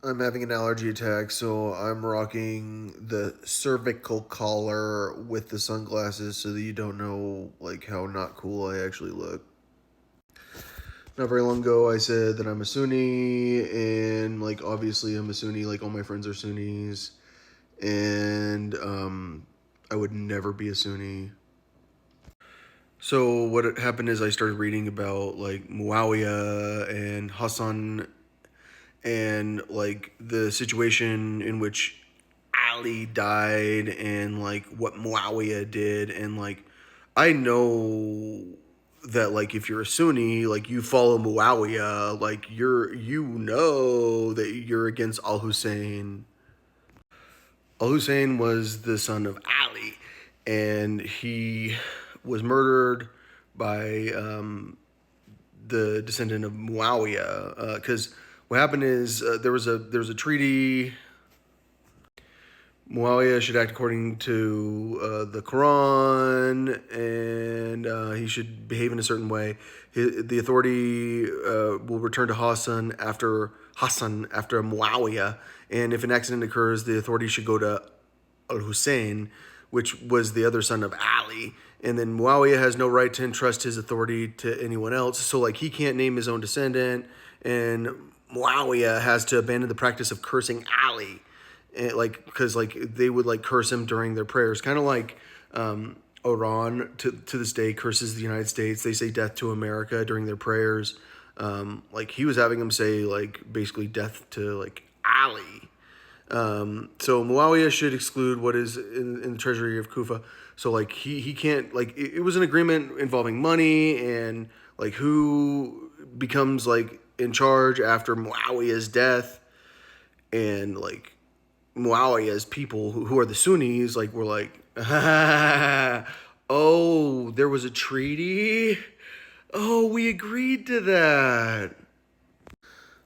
I'm having an allergy attack, so I'm rocking the cervical collar with the sunglasses so that you don't know like how not cool I actually look. Not very long ago, I said that I'm a Sunni, and like obviously I'm a Sunni. Like all my friends are Sunnis, and I would never be a Sunni. So what happened is I started reading about like Muawiyah and Hassan and like the situation in which Ali died and like what Muawiyah did, and like I know that like if you're a Sunni, like you follow Muawiyah, like you know that you're against Al Hussein. Al Hussein was the son of Ali, and he was murdered by the descendant of Muawiyah. Because what happened is there was a treaty. Muawiyah should act according to the Quran, and he should behave in a certain way. The authority will return to Hassan after Muawiyah, and if an accident occurs, the authority should go to Al Hussein, which was the other son of Ali. And then Muawiyah has no right to entrust his authority to anyone else. So like he can't name his own descendant, and Muawiyah has to abandon the practice of cursing Ali, and, like because like they would like curse him during their prayers, kind of like Iran to this day curses the United States. They say death to America during their prayers. Like he was having them say like basically death to like Ali. So Muawiyah should exclude what is in the treasury of Kufa. So like he can't like it was an agreement involving money and like who becomes like in charge after Muawiyah's death, and like Muawiyah's people who are the Sunnis like were like oh, there was a treaty, oh, we agreed to that.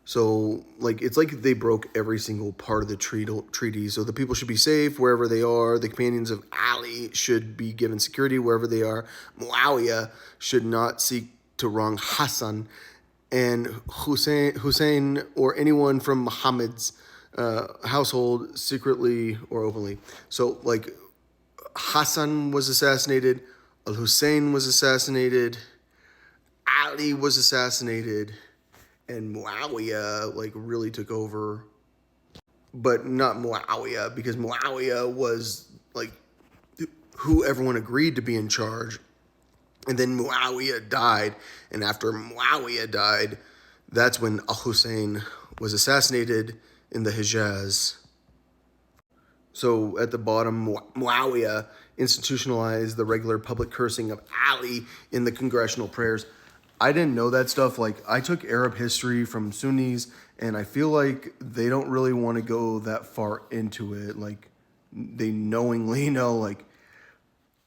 So, like, it's like they broke every single part of the treaty. So, the people should be safe wherever they are. The companions of Ali should be given security wherever they are. Muawiyah should not seek to wrong Hassan. And Hussein or anyone from Muhammad's household, secretly or openly. So, like, Hassan was assassinated, Al Hussein was assassinated, Ali was assassinated, and Muawiyah like really took over, but not Muawiyah because Muawiyah was like who everyone agreed to be in charge, and then Muawiyah died, and after Muawiyah died, that's when Al Hussein was assassinated in the Hijaz. So at the bottom, Muawiyah institutionalized the regular public cursing of Ali in the congressional prayers. I didn't know that stuff. Like I took Arab history from Sunnis, and I feel like they don't really want to go that far into it. Like they knowingly know. Like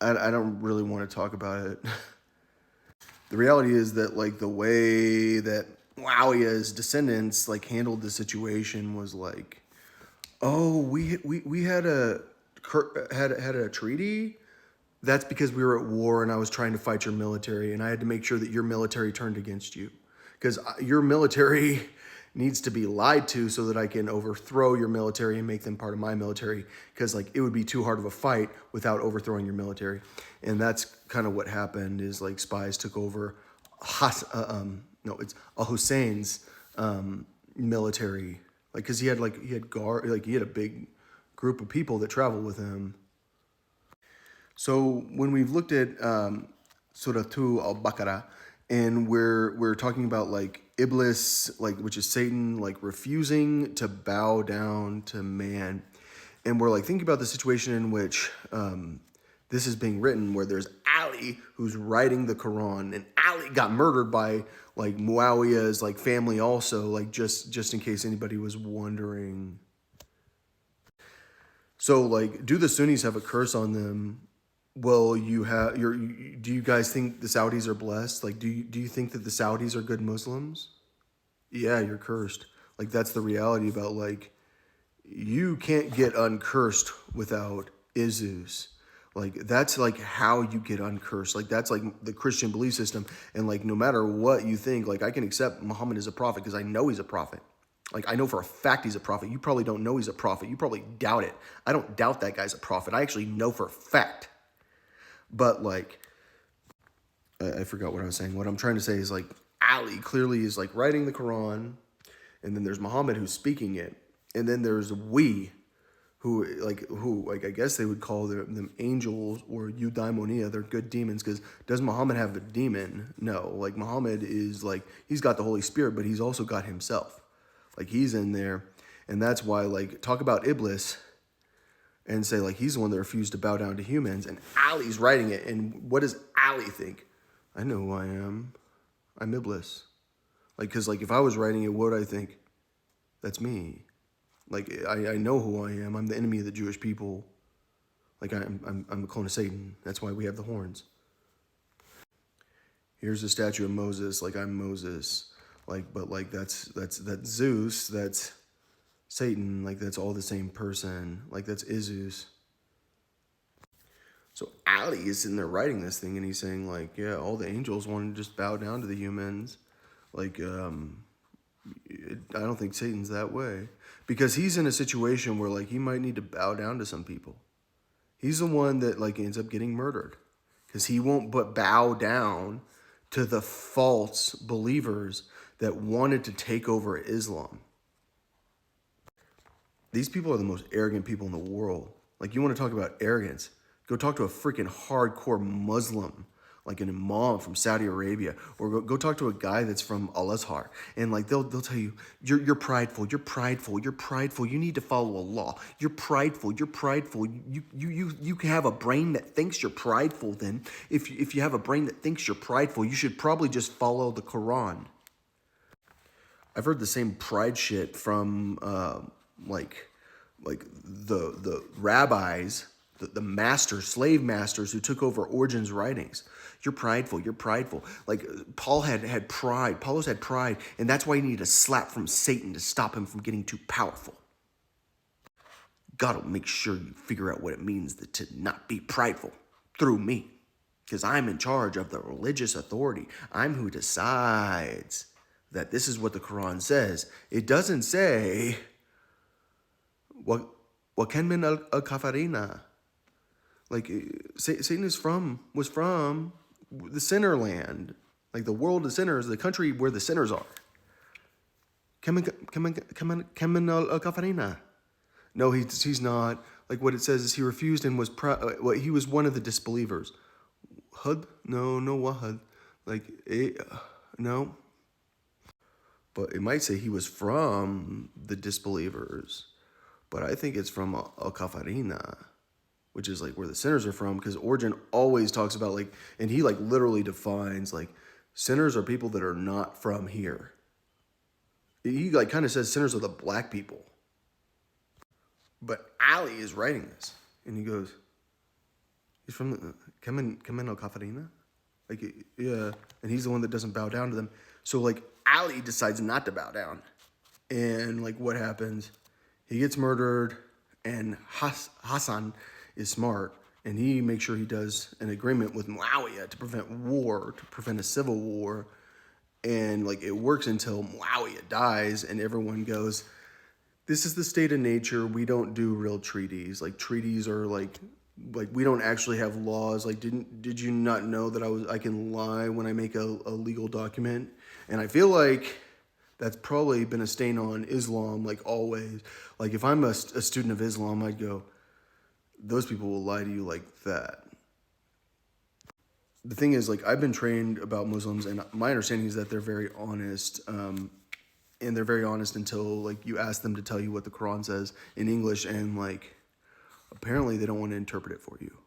I don't really want to talk about it. The reality is that like the way that Muawiyah's descendants like handled the situation was like, oh, we had a treaty. That's because we were at war and I was trying to fight your military, and I had to make sure that your military turned against you, because your military needs to be lied to so that I can overthrow your military and make them part of my military, because like it would be too hard of a fight without overthrowing your military. And that's kind of what happened is like spies took over no, it's Al Hussein's military, like because he had guard, like he had a big group of people that traveled with him. So when we've looked at Surah 2 al-Baqarah, and we're talking about like Iblis, like which is Satan, like refusing to bow down to man, and we're like thinking about the situation in which this is being written, where there's Ali who's writing the Quran, and Ali got murdered by like Muawiyah's like family also, like just in case anybody was wondering. So like, do the Sunnis have a curse on them? Well, do you guys think the Saudis are blessed? Like, do you think that the Saudis are good Muslims? Yeah, you're cursed. Like, that's the reality about, like, you can't get uncursed without Izus. Like, that's, like, how you get uncursed. Like, that's, like, the Christian belief system. And, like, no matter what you think, like, I can accept Muhammad as a prophet because I know he's a prophet. Like, I know for a fact he's a prophet. You probably don't know he's a prophet. You probably doubt it. I don't doubt that guy's a prophet. I actually know for a fact. But, like, I forgot what I was saying. What I'm trying to say is, like, Ali clearly is, like, writing the Quran, and then there's Muhammad who's speaking it, and then there's we, who I guess they would call them angels or eudaimonia. They're good demons, because does Muhammad have a demon? No. Like, Muhammad is, like, he's got the Holy Spirit, but he's also got himself. Like, he's in there, and that's why, like, talk about Iblis and say, like, he's the one that refused to bow down to humans, and Ali's writing it, and what does Ali think? I know who I am. I'm Iblis. Like, because, like, if I was writing it, what would I think? That's me. Like, I know who I am. I'm the enemy of the Jewish people. Like, I'm a clone of Satan. That's why we have the horns. Here's a statue of Moses. Like, I'm Moses. Like, but, like, that's Zeus. That's Satan. Like, that's all the same person. Like, that's Isus. So Ali is in there writing this thing, and he's saying, like, yeah, all the angels want to just bow down to the humans. Like, I don't think Satan's that way. Because he's in a situation where, like, he might need to bow down to some people. He's the one that, like, ends up getting murdered. Because he won't but bow down to the false believers that wanted to take over Islam. These people are the most arrogant people in the world. Like, you want to talk about arrogance? Go talk to a freaking hardcore Muslim, like an imam from Saudi Arabia, or go talk to a guy that's from Al-Azhar, and, like, they'll tell you, you're prideful, you're prideful, you're prideful, you need to follow Allah, you're prideful, you're prideful, you have a brain that thinks you're prideful. Then if you have a brain that thinks you're prideful, you should probably just follow the Quran. I've heard the same pride shit from like the rabbis, the masters, slave masters who took over Origen's writings. You're prideful. You're prideful. Like, Paul had pride. Paulos had pride, and that's why he needed a slap from Satan to stop him from getting too powerful. God will make sure you figure out what it means to not be prideful through me, because I'm in charge of the religious authority. I'm who decides that this is what the Quran says. It doesn't say وَكَنْ مِنَ الْكَافِرِينَ. Like, Satan was from the sinner land, like the world of sinners, the country where the sinners are. كَمِنَ الْكَافِرِينَ. No, he's not. Like, what it says is he refused and was he was one of the disbelievers. Hud? No, wahad. Like, no. But it might say he was from the disbelievers. But I think it's from al-Kafarina, which is, like, where the sinners are from, because Origen always talks about, like, and he, like, literally defines, like, sinners are people that are not from here. He, like, kind of says sinners are the black people. But Ali is writing this, and he goes, he's from the Kamen al-Kafarina? Like, yeah, and he's the one that doesn't bow down to them. So, like, Ali decides not to bow down. And, like, what happens? He gets murdered, and Hassan is smart, and he makes sure he does an agreement with Muawiyah to prevent war, to prevent a civil war. And, like, it works until Muawiyah dies, and everyone goes, this is the state of nature. We don't do real treaties. Like, treaties are, like we don't actually have laws. Like, did you not know that I can lie when I make a legal document? And I feel like that's probably been a stain on Islam, like, always. Like, if I'm a student of Islam, I'd go, those people will lie to you like that. The thing is, like, I've been trained about Muslims, and my understanding is that they're very honest, and they're very honest until, like, you ask them to tell you what the Quran says in English, and, like, apparently they don't want to interpret it for you.